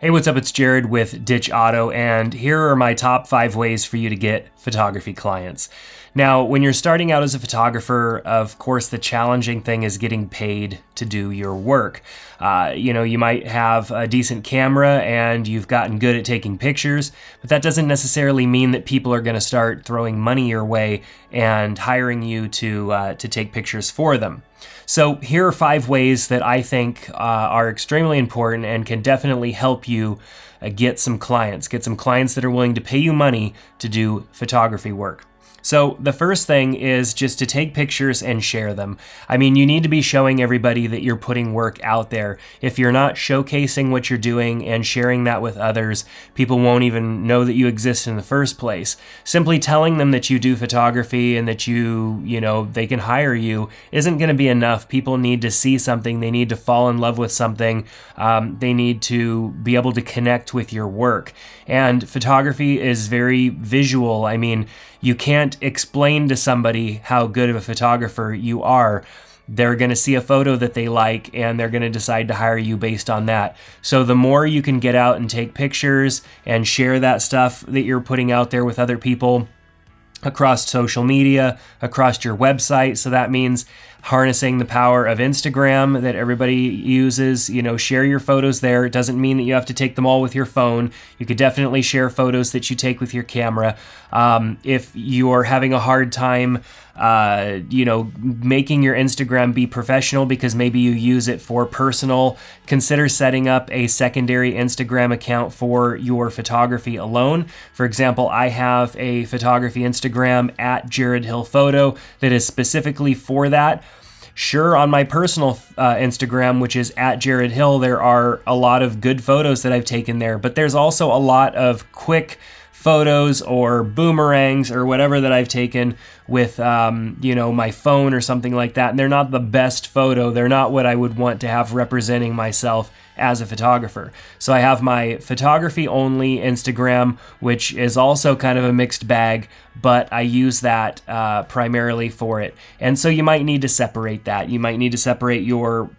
Hey, what's up? It's Jerad with Ditch Auto, and here are my top 5 ways for you to get photography clients. Now, when you're starting out as a photographer, of course, the challenging thing is getting paid to do your work. You might have a decent camera and you've gotten good at taking pictures, but that doesn't necessarily mean that people are going to start throwing money your way and hiring you to take pictures for them. So here are 5 ways that I think are extremely important and can definitely help you get some clients that are willing to pay you money to do photography work. So the first thing is just to take pictures and share them. I mean, you need to be showing everybody that you're putting work out there. If you're not showcasing what you're doing and sharing that with others, people won't even know that you exist in the first place. Simply telling them that you do photography and that they can hire you isn't going to be enough. People need to see something. They need to fall in love with something. They need to be able to connect with your work. And photography is very visual. I mean, you can't explain to somebody how good of a photographer you are. They're going to see a photo that they like and they're going to decide to hire you based on that. So the more you can get out and take pictures and share that stuff that you're putting out there with other people across social media, across your website. So that means harnessing the power of Instagram that everybody uses. Share your photos there. It doesn't mean that you have to take them all with your phone. You could definitely share photos that you take with your camera. If you're having a hard time making your Instagram be professional because maybe you use it for personal, consider setting up a secondary Instagram account for your photography alone. For example, I have a photography Instagram at Jerad Hill Photo that is specifically for that. Sure, on my personal Instagram, which is at Jerad Hill, there are a lot of good photos that I've taken there, but there's also a lot of quick photos or boomerangs or whatever that I've taken with my phone or something like that, and they're not the best photo. They're not what I would want to have representing myself as a photographer. So I have my photography only Instagram, which is also kind of a mixed bag, but I use that primarily for it. And so you might need to separate that. You might need to separate your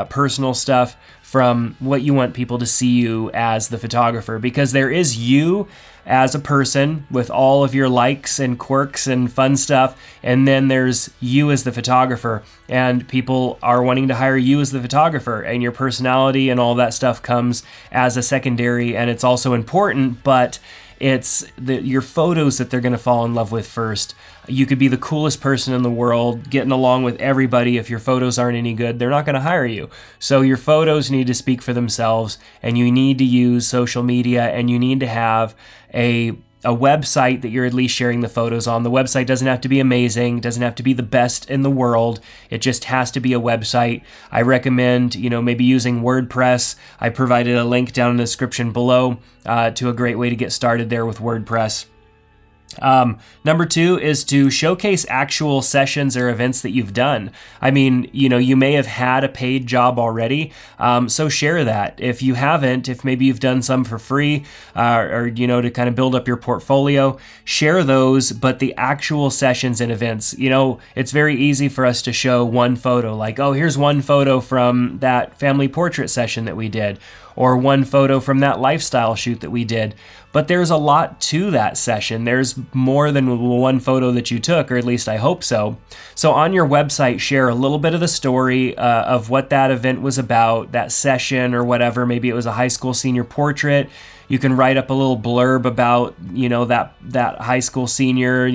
personal stuff from what you want people to see you as the photographer, because there is you as a person with all of your likes and quirks and fun stuff, and then there's you as the photographer, and people are wanting to hire you as the photographer, and your personality and all that stuff comes as a secondary, and it's also important, but it's your photos that they're going to fall in love with first. You could be the coolest person in the world, getting along with everybody. If your photos aren't any good, they're not going to hire you. So your photos need to speak for themselves, and you need to use social media, and you need to have a website that you're at least sharing the photos on. The website doesn't have to be amazing, doesn't have to be the best in the world. It just has to be a website. I recommend, maybe using WordPress. I provided a link down in the description below to a great way to get started there with WordPress. Number 2 is to showcase actual sessions or events that you've done. I mean, you may have had a paid job already, so share that. If you haven't, if maybe you've done some for free, or to kind of build up your portfolio, share those, but the actual sessions and events. It's very easy for us to show one photo, like, oh, here's one photo from that family portrait session that we did, or one photo from that lifestyle shoot that we did. But there's a lot to that session. There's more than one photo that you took, or at least I hope so. So on your website, share a little bit of the story of what that event was about, that session or whatever. Maybe it was a high school senior portrait. You can write up a little blurb about, that high school senior,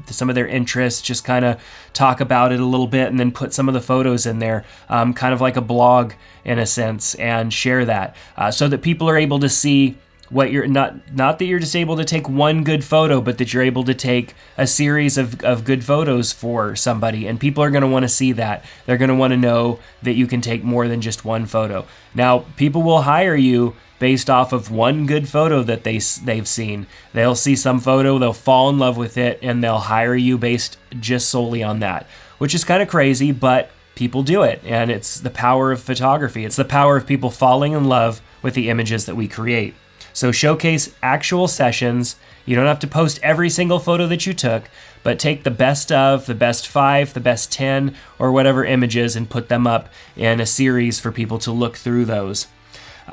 some of their interests, just kind of talk about it a little bit and then put some of the photos in there, kind of like a blog in a sense, and share that so that people are able to see what you're not that you're just able to take one good photo, but that you're able to take a series of good photos for somebody, and people are going to want to see that. They're going to want to know that you can take more than just one photo. Now, people will hire you based off of one good photo that they've seen. They'll see some photo, they'll fall in love with it, and they'll hire you based just solely on that, which is kind of crazy, but people do it, and it's the power of photography. It's the power of people falling in love with the images that we create. So showcase actual sessions. You don't have to post every single photo that you took, but take the best of, the best 5, the best 10, or whatever images and put them up in a series for people to look through those.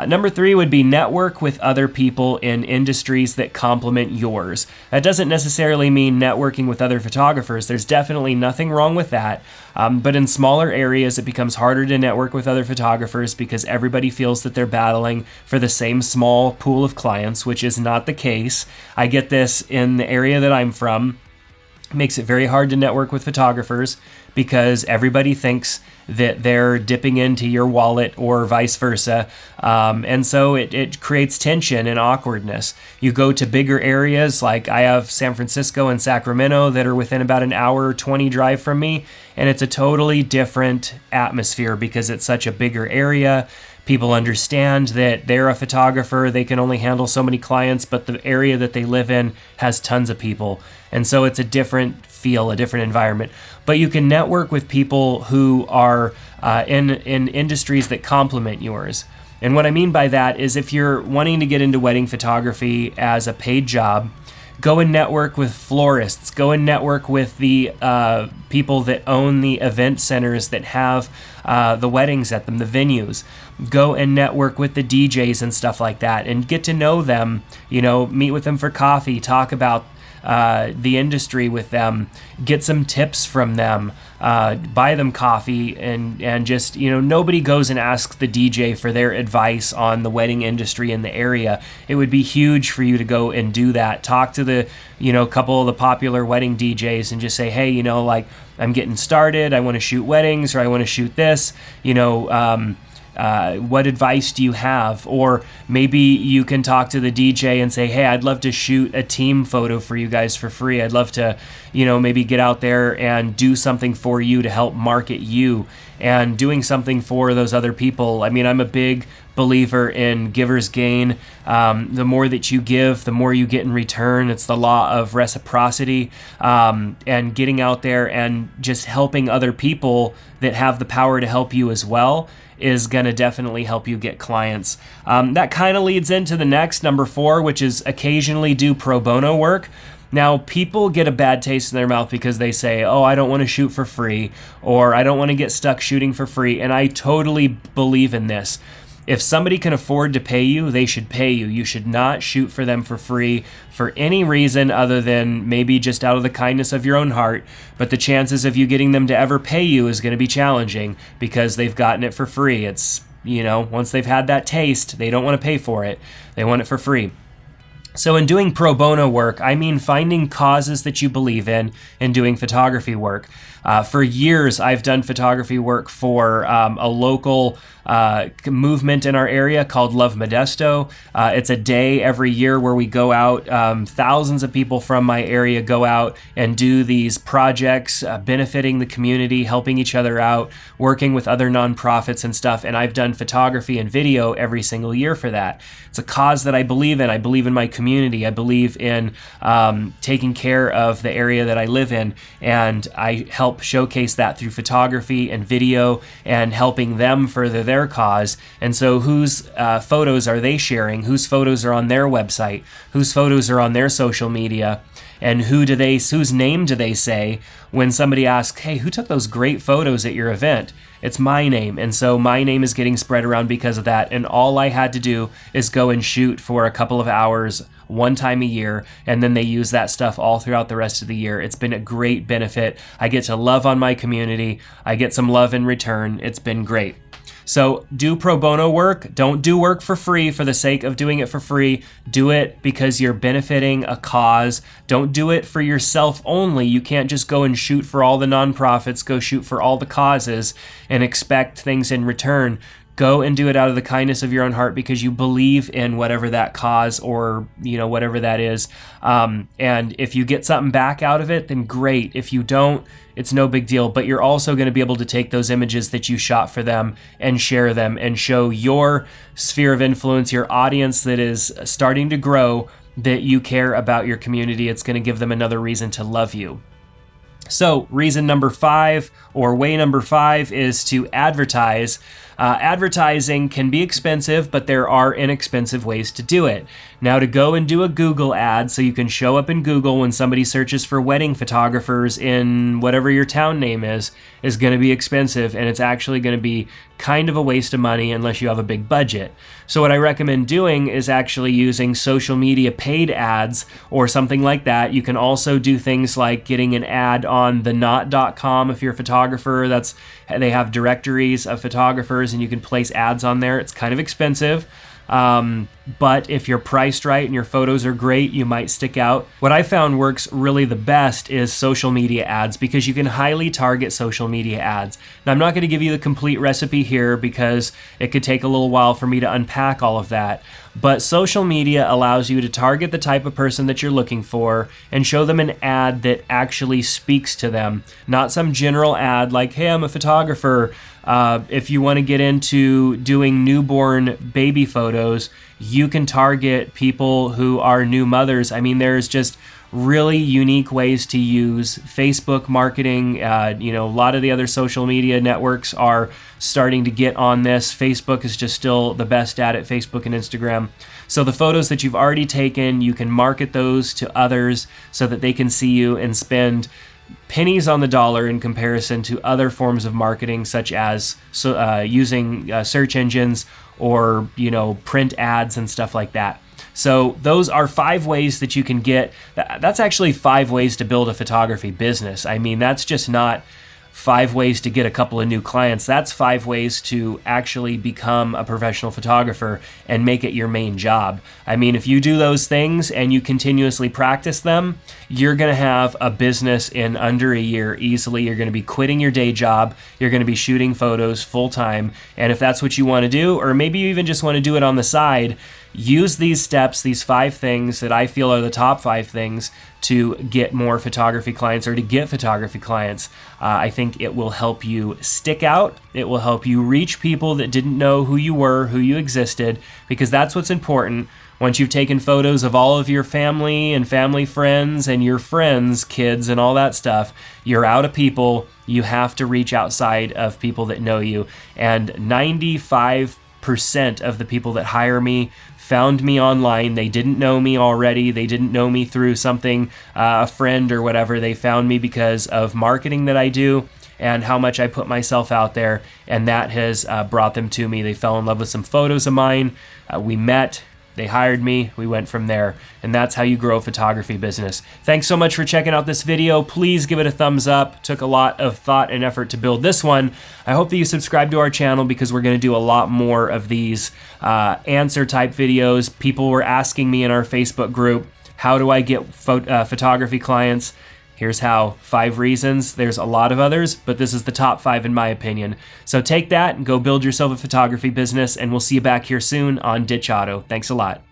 Number 3 would be network with other people in industries that complement yours. That doesn't necessarily mean networking with other photographers. There's definitely nothing wrong with that. But in smaller areas, it becomes harder to network with other photographers because everybody feels that they're battling for the same small pool of clients, which is not the case. I get this in the area that I'm from. It makes it very hard to network with photographers because everybody thinks that they're dipping into your wallet or vice versa. And so it creates tension and awkwardness. You go to bigger areas, like I have San Francisco and Sacramento that are within about an hour 20 drive from me, and it's a totally different atmosphere because it's such a bigger area. People understand that they're a photographer, they can only handle so many clients, but the area that they live in has tons of people. And so it's a different feel, a different environment. But you can network with people who are in industries that complement yours. And what I mean by that is if you're wanting to get into wedding photography as a paid job, go and network with florists. Go and network with the people that own the event centers that have the weddings at them, the venues. Go and network with the DJs and stuff like that and get to know them, meet with them for coffee, talk about the industry with them, get some tips from them, buy them coffee, and just, nobody goes and asks the DJ for their advice on the wedding industry in the area. It would be huge for you to go and do that. Talk to the, couple of the popular wedding DJs and just say, hey, I'm getting started. I want to shoot weddings, or I want to shoot this, what advice do you have? Or maybe you can talk to the DJ and say, hey, I'd love to shoot a team photo for you guys for free. I'd love to, maybe get out there and do something for you to help market you, and doing something for those other people. I mean, I'm a big believer in giver's gain. The more that you give, the more you get in return. It's the law of reciprocity, and getting out there and just helping other people that have the power to help you as well is going to definitely help you get clients. That kind of leads into the next, number 4, which is occasionally do pro bono work. Now, people get a bad taste in their mouth because they say, oh, I don't want to shoot for free, or I don't want to get stuck shooting for free. And I totally believe in this. If somebody can afford to pay you, they should pay you. You should not shoot for them for free for any reason other than maybe just out of the kindness of your own heart. But the chances of you getting them to ever pay you is going to be challenging because they've gotten it for free. It's, once they've had that taste, they don't want to pay for it. They want it for free. So in doing pro bono work, I mean finding causes that you believe in and doing photography work. For years, I've done photography work for a local movement in our area called Love Modesto. It's a day every year where we go out. Thousands of people from my area go out and do these projects, benefiting the community, helping each other out, working with other nonprofits and stuff. And I've done photography and video every single year for that. It's a cause that I believe in. I believe in my community. I believe in taking care of the area that I live in. And I help showcase that through photography and video and helping them further their cause. And so whose photos are they sharing? Whose photos are on their website? Whose photos are on their social media? And whose name do they say when somebody asks, hey, who took those great photos at your event? It's my name. And so my name is getting spread around because of that. And all I had to do is go and shoot for a couple of hours one time a year, and then they use that stuff all throughout the rest of the year. It's been a great benefit. I get to love on my community. I get some love in return. It's been great. So do pro bono work. Don't do work for free for the sake of doing it for free. Do it because you're benefiting a cause. Don't do it for yourself only. You can't just go and shoot for all the nonprofits, go shoot for all the causes and expect things in return. Go and do it out of the kindness of your own heart because you believe in whatever that cause or, whatever that is. And if you get something back out of it, then great. If you don't, it's no big deal. But you're also going to be able to take those images that you shot for them and share them and show your sphere of influence, your audience that is starting to grow, that you care about your community. It's going to give them another reason to love you. So reason number 5, or way number 5, is to advertise. Advertising can be expensive, but there are inexpensive ways to do it. Now, to go and do a Google ad so you can show up in Google when somebody searches for wedding photographers in whatever your town name is going to be expensive, and it's actually going to be kind of a waste of money unless you have a big budget. So what I recommend doing is actually using social media paid ads or something like that. You can also do things like getting an ad on theknot.com if you're a photographer. They have directories of photographers and you can place ads on there. It's kind of expensive. But if you're priced right and your photos are great, you might stick out. What I found works really the best is social media ads, because you can highly target social media ads. Now, I'm not going to give you the complete recipe here because it could take a little while for me to unpack all of that. But social media allows you to target the type of person that you're looking for and show them an ad that actually speaks to them, not some general ad like, hey, I'm a photographer. If you want to get into doing newborn baby photos, you can target people who are new mothers. I mean, there's just really unique ways to use Facebook marketing. A lot of the other social media networks are starting to get on this. Facebook is just still the best at it, Facebook and Instagram. So the photos that you've already taken, you can market those to others so that they can see you and spend pennies on the dollar in comparison to other forms of marketing, such as using search engines or print ads and stuff like that. So those are 5 ways that you can get. That's actually 5 ways to build a photography business. I mean, that's just not 5 ways to get a couple of new clients. That's 5 ways to actually become a professional photographer and make it your main job. I mean, if you do those things and you continuously practice them, you're going to have a business in under a year easily. You're going to be quitting your day job. You're going to be shooting photos full time. And if that's what you want to do, or maybe you even just want to do it on the side, use these steps, these 5 things that I feel are the top 5 things to get more photography clients, or to get photography clients. I think it will help you stick out. It will help you reach people that didn't know who you were, who you existed, because that's what's important. Once you've taken photos of all of your family and family friends and your friends' kids and all that stuff, you're out of people. You have to reach outside of people that know you. And 95% of the people that hire me found me online. They didn't know me already. They didn't know me through something, a friend or whatever. They found me because of marketing that I do and how much I put myself out there, and that has brought them to me. They fell in love with some photos of mine. We met. They hired me. We went from there. And that's how you grow a photography business. Thanks so much for checking out this video. Please give it a thumbs up. Took a lot of thought and effort to build this one. I hope that you subscribe to our channel, because we're going to do a lot more of these answer type videos. People were asking me in our Facebook group, how do I get photography clients? Here's how. 5 reasons. There's a lot of others, but this is the top 5 in my opinion. So take that and go build yourself a photography business, and we'll see you back here soon on Ditch Auto. Thanks a lot.